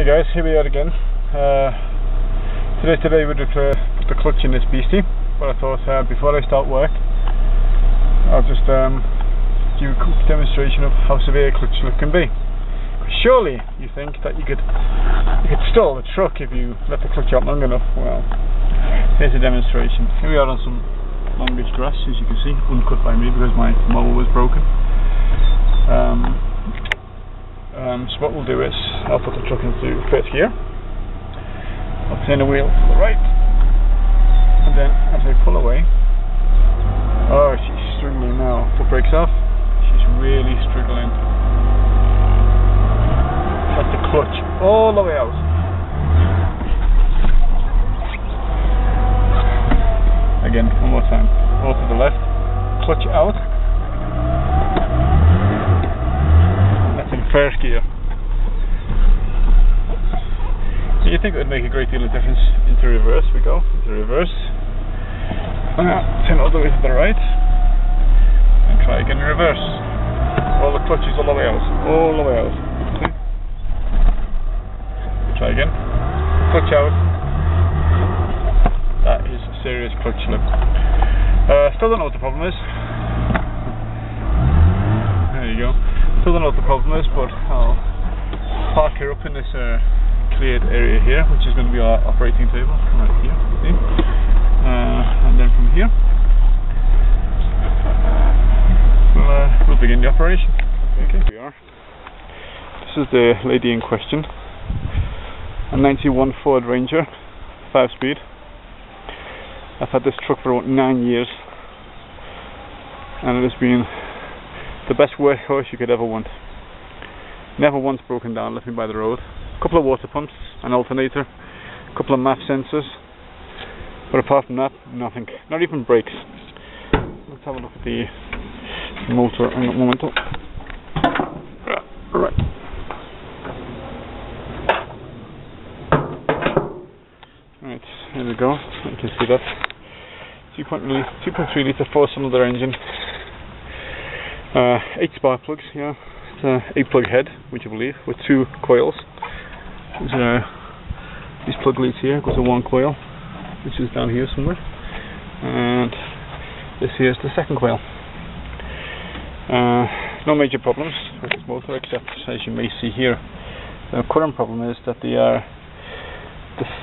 Hey guys, here we are again. Today we would put the clutch in this beastie, but I thought before I start work I'll just give a quick demonstration of how severe a clutch slip can be. Surely you think that you could stall the truck if you let the clutch out long enough. Well, here's a demonstration. Here we are on some longish grass, as you can see, uncut by me because my mower was broken. So what we'll do is I'll put the truck into first gear, I'll turn the wheel to the right, and then as I pull away, oh, she's struggling now. Foot brakes off, she's really struggling. Let the clutch all the way out. Again, one more time. More to the left, clutch out. That's in first gear. You think it would make a great deal of difference into reverse. We go into reverse. Turn all the way to the right. And try again in reverse. All the clutches all the way out. All the way out. Okay. Try again. Clutch out. That is a serious clutch slip. Still don't know what the problem is. There you go. Still don't know what the problem is, but I'll park her up in this cleared area here, which is going to be our operating table right here, see? And then from here we'll begin the operation. Okay, here we are. This is the lady in question, a 91 Ford Ranger, 5-speed. I've had this truck for about 9 years, and it has been the best workhorse you could ever want. Never once broken down, left me by the road. A couple of water pumps, an alternator, a couple of MAF sensors, but apart from that, nothing. Not even brakes. Let's have a look at the motor in a moment. Right. Right, here we go. You can see that 2.3 litre 4-cylinder engine. 8 spark plugs. Yeah, it's an 8-plug head, would you believe, with 2 coils. These plug leads here goes to one coil, which is down here somewhere, and this here is the second coil. No major problems with this motor, except, as you may see here, the current problem is that the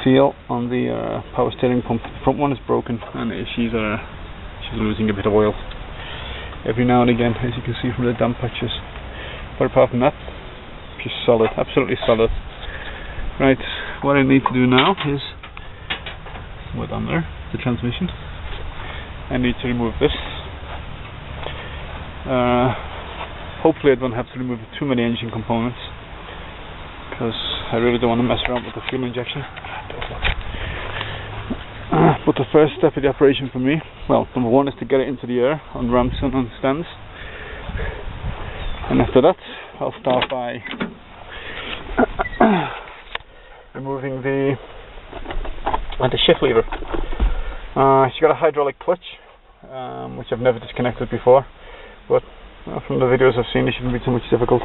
seal on the power steering pump, the front one, is broken, and she's losing a bit of oil every now and again, as you can see from the damp patches. But apart from that, she's solid, absolutely solid. Right, what I need to do now is, what's on there, the transmission. I need to remove this. Hopefully I don't have to remove too many engine components, because I really don't want to mess around with the fuel injection. But the first step of the operation for me, well, number one is to get it into the air on ramps and on stands. And after that, I'll start by removing the shift lever. She's got a hydraulic clutch, which I've never disconnected before, but from the videos I've seen, it shouldn't be too much difficult.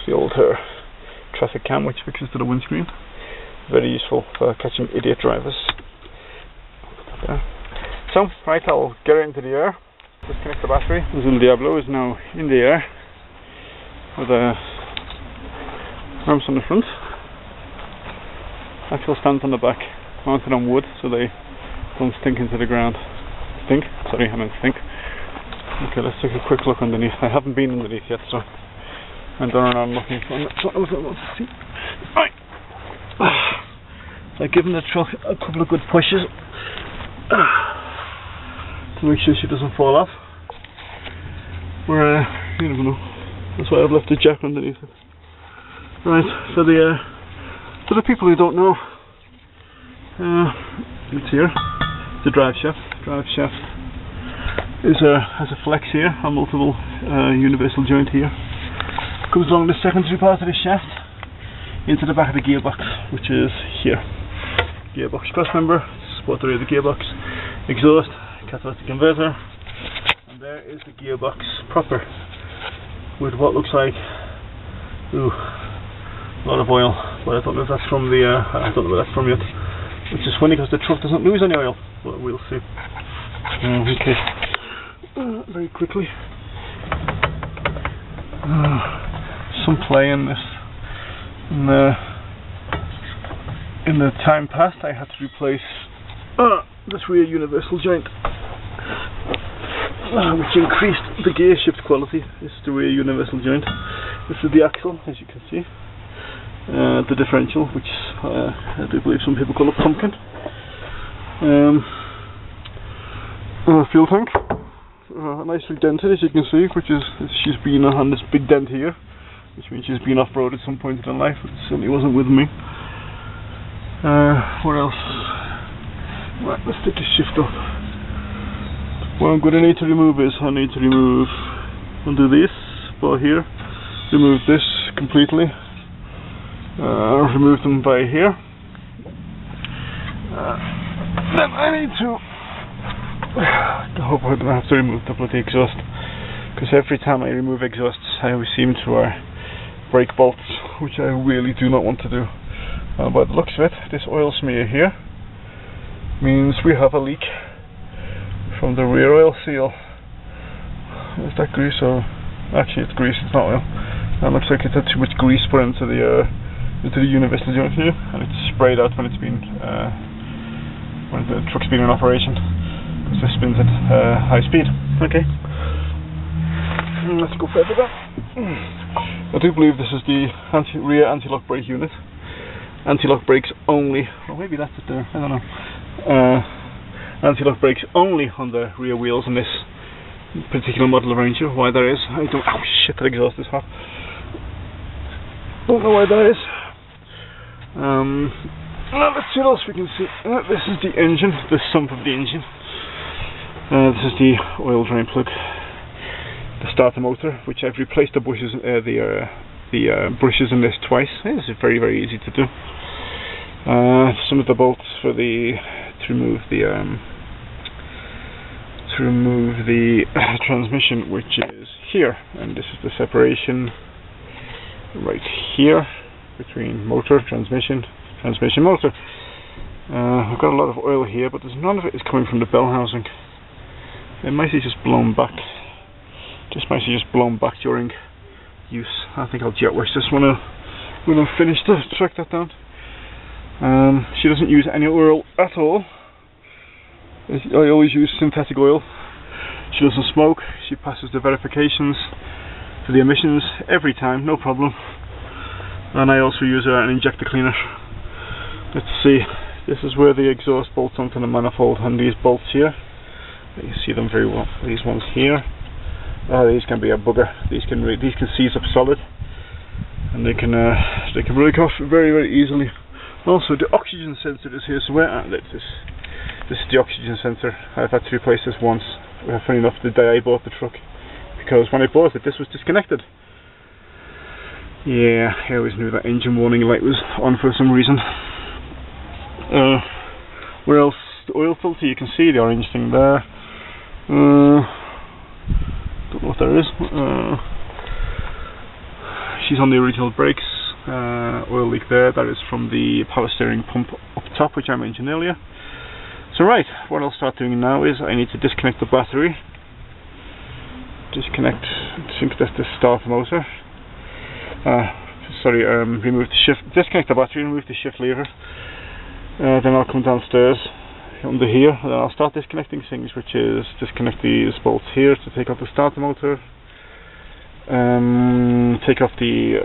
The old traffic cam, which fixes to the windscreen, very useful for catching idiot drivers. Put that there. So, right, I'll get her into the air, disconnect the battery. The little Diablo is now in the air with ramps on the front, actual stands on the back, mounted on wood so they don't stink into the ground. Stink? Sorry, I meant stink. Okay, let's take a quick look underneath. I haven't been underneath yet, so I'm done around looking. So that's what I want to see. Right. So I've given the truck a couple of good pushes to make sure she doesn't fall off. You never know. That's why I've left the jack underneath it. Right, for the people who don't know, it's here, the drive shaft. Drive shaft has a flex here, a multiple universal joint here. Goes along the secondary part of the shaft into the back of the gearbox, which is here. Gearbox cross member, support the rear of the gearbox, exhaust, catalytic converter, and there is the gearbox proper, with what looks like a lot of oil but I don't know if that's from the, I don't know where that's from yet. Which is funny because the truck doesn't lose any oil, but we'll see. Okay. Very quickly. Some play in this. In the time past, I had to replace this rear universal joint, which increased the gear shift quality. This is the rear universal joint. This is the axle, as you can see. The differential, which I do believe some people call a pumpkin. Fuel tank, nicely dented, as you can see, which is she's been on this big dent here, which means she's been off-road at some point in her life. It certainly wasn't with me. What else? Right, let's take the shift off. What I'm going to need to remove is undo this bar here, remove this completely, remove them by here. Then I need to, I hope I don't have to remove the bloody exhaust, because every time I remove exhausts I always seem to break bolts, which I really do not want to do. By the looks of it, this oil smear here means we have a leak from the rear oil seal. Is that grease or... actually it's grease, it's not oil. That looks like it's had too much grease put into the universal joint here, and it's sprayed out when it's been when the truck's been in operation, because it spins at high speed. Okay, let's go further back. I do believe this is the rear anti-lock brake unit. Anti-lock brakes only, or maybe that's it there, I don't know. Anti-lock brakes only on the rear wheels in this particular model of Ranger. Why that is, I don't, oh shit, that exhaust is hot. Don't know why that is. Now let's see what else we can see. This is the engine, the sump of the engine. This is the oil drain plug. The starter motor, which I've replaced the bushes, the brushes in this twice. This is very, very easy to do. Some of the bolts for to remove the transmission, which is here, and this is the separation right here between motor, transmission, motor. I've got a lot of oil here, but there's none of it is coming from the bell housing. It might have just blown back. During use. I think I'll jet wash this when I'm finished to track that down. She doesn't use any oil at all. I always use synthetic oil. She doesn't smoke. She passes the verifications for the emissions every time, no problem. And I also use an injector cleaner. Let's see. This is where the exhaust bolts onto the manifold, and these bolts here. You can see them very well. These ones here. These can be a bugger. These can seize up solid, and they can break off very, very easily. Also, the oxygen sensor is here. So this is the oxygen sensor. I've had to replace this once. Funny enough, the day I bought the truck, because when I bought it, this was disconnected. Yeah, I always knew that engine warning light was on for some reason. Where else? The oil filter. You can see the orange thing there. Don't know what that is. She's on the original brakes. Oil leak there. That is from the power steering pump up top, which I mentioned earlier. So right, what I'll start doing now is I need to disconnect the battery. I think that's the starter motor. Remove the shift. Disconnect the battery, remove the shift lever. Then I'll come downstairs under here, and then I'll start disconnecting things, which is disconnect these bolts here to take off the starter motor. Take off the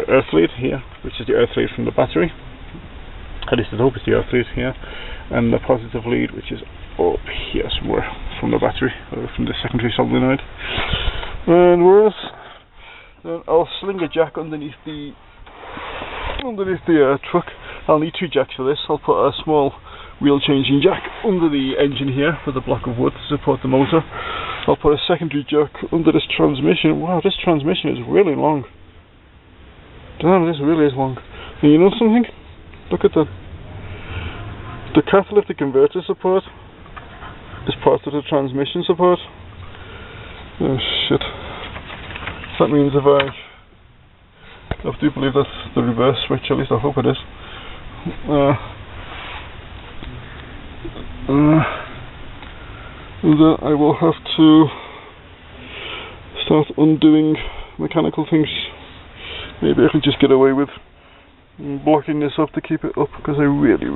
earth lead here, which is the earth lead from the battery. At least I hope it's the earth lead here, and the positive lead, which is up here somewhere from the battery, or from the secondary solenoid. And where else? Then I'll sling a jack underneath the truck. I'll need 2 jacks for this. I'll put a small wheel changing jack under the engine here with a block of wood to support the motor. I'll put a secondary jack under this transmission. Wow, this transmission is really long. Damn, this really is long. And you know something? Look at that. The catalytic converter support is part of the transmission support. Oh shit. That means if I do believe that's the reverse switch, at least I hope it is. And then I will have to start undoing mechanical things. Maybe I could just get away with blocking this up to keep it up, because I really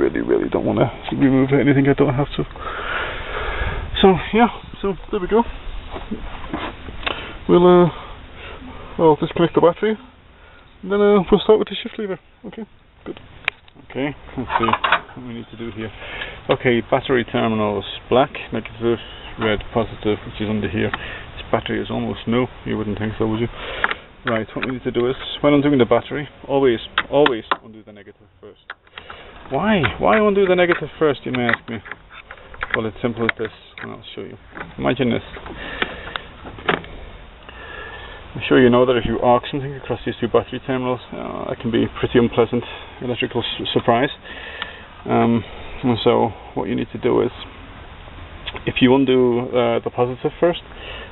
don't want to remove anything I don't have to. So yeah, so there we go. I'll disconnect the battery, and then we'll start with the shift lever. Okay, good. Okay, let's see what we need to do here. Okay, battery terminals black, negative, red, positive, which is under here. This battery is almost new. You wouldn't think so, would you? Right, what we need to do is, when undoing the battery, always undo the negative first. Why? Why undo the negative first, you may ask me? Well, it's simple as this, and I'll show you. Imagine this. I'm sure you know that if you arc something across these two battery terminals, that can be a pretty unpleasant electrical surprise. And so what you need to do is, if you undo the positive first,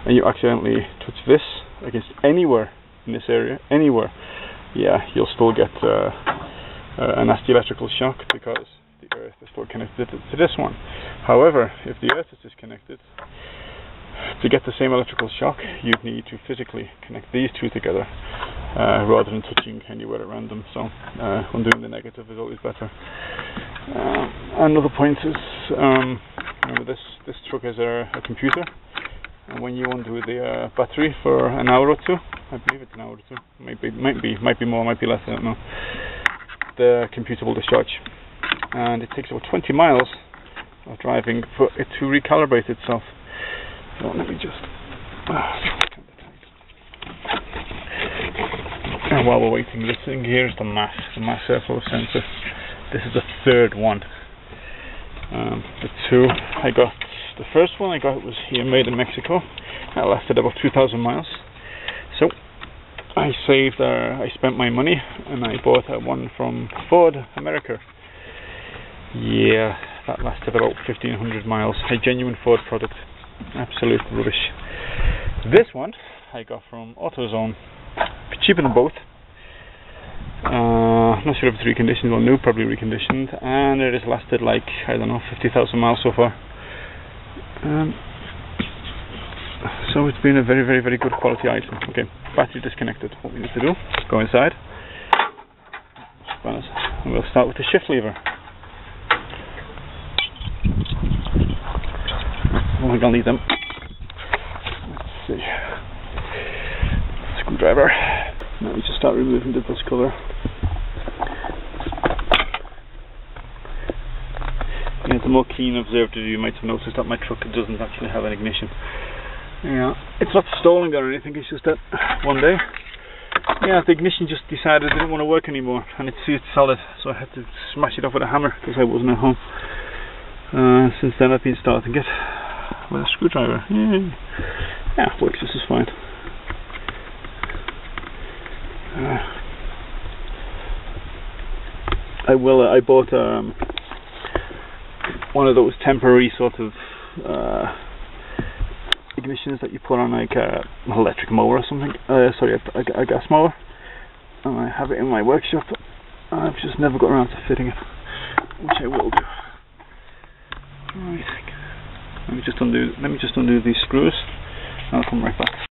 and you accidentally touch this against anywhere in this area, anywhere, yeah, you'll still get a nasty electrical shock, because the earth is still connected to this one. However, if the earth is disconnected, to get the same electrical shock, you'd need to physically connect these two together, rather than touching anywhere around them. So undoing the negative is always better. Another point is, remember this truck has a computer, and when you undo the battery for an hour or two, I believe it's an hour or two, might be more, might be less, I don't know, the computer will discharge, and it takes about 20 miles of driving for it to recalibrate itself. So let me just and while we're waiting, this thing here is the mass airflow sensor. This is the third one. The two I got, the first one I got was here, made in Mexico. That lasted about 2,000 miles. So I spent my money and I bought one from Ford America. Yeah, that lasted about 1,500 miles. A genuine Ford product. Absolute rubbish. This one I got from AutoZone, cheaper than both. Not sure if it's reconditioned or new, probably reconditioned, and it has lasted like, I don't know, 50,000 miles so far. So it's been a very good quality item. Okay, battery disconnected. What we need to do, go inside, and we'll start with the shift lever. I think I'll need them. Let's see. Screwdriver. Now we just start removing the dust cover. Yeah, the more keen observer you might have noticed that my truck doesn't actually have an ignition. Yeah, it's not stalling or anything, it's just that one day, yeah, the ignition just decided it didn't want to work anymore, and it's solid, so I had to smash it off with a hammer because I wasn't at home. Since then I've been starting it with a screwdriver. Yeah, it works just as fine. I bought one of those temporary sort of ignitions that you put on like an electric mower or something. Sorry, a gas mower. And I have it in my workshop. I've just never got around to fitting it, which I will do. Right. Let me just undo these screws. I'll come right back.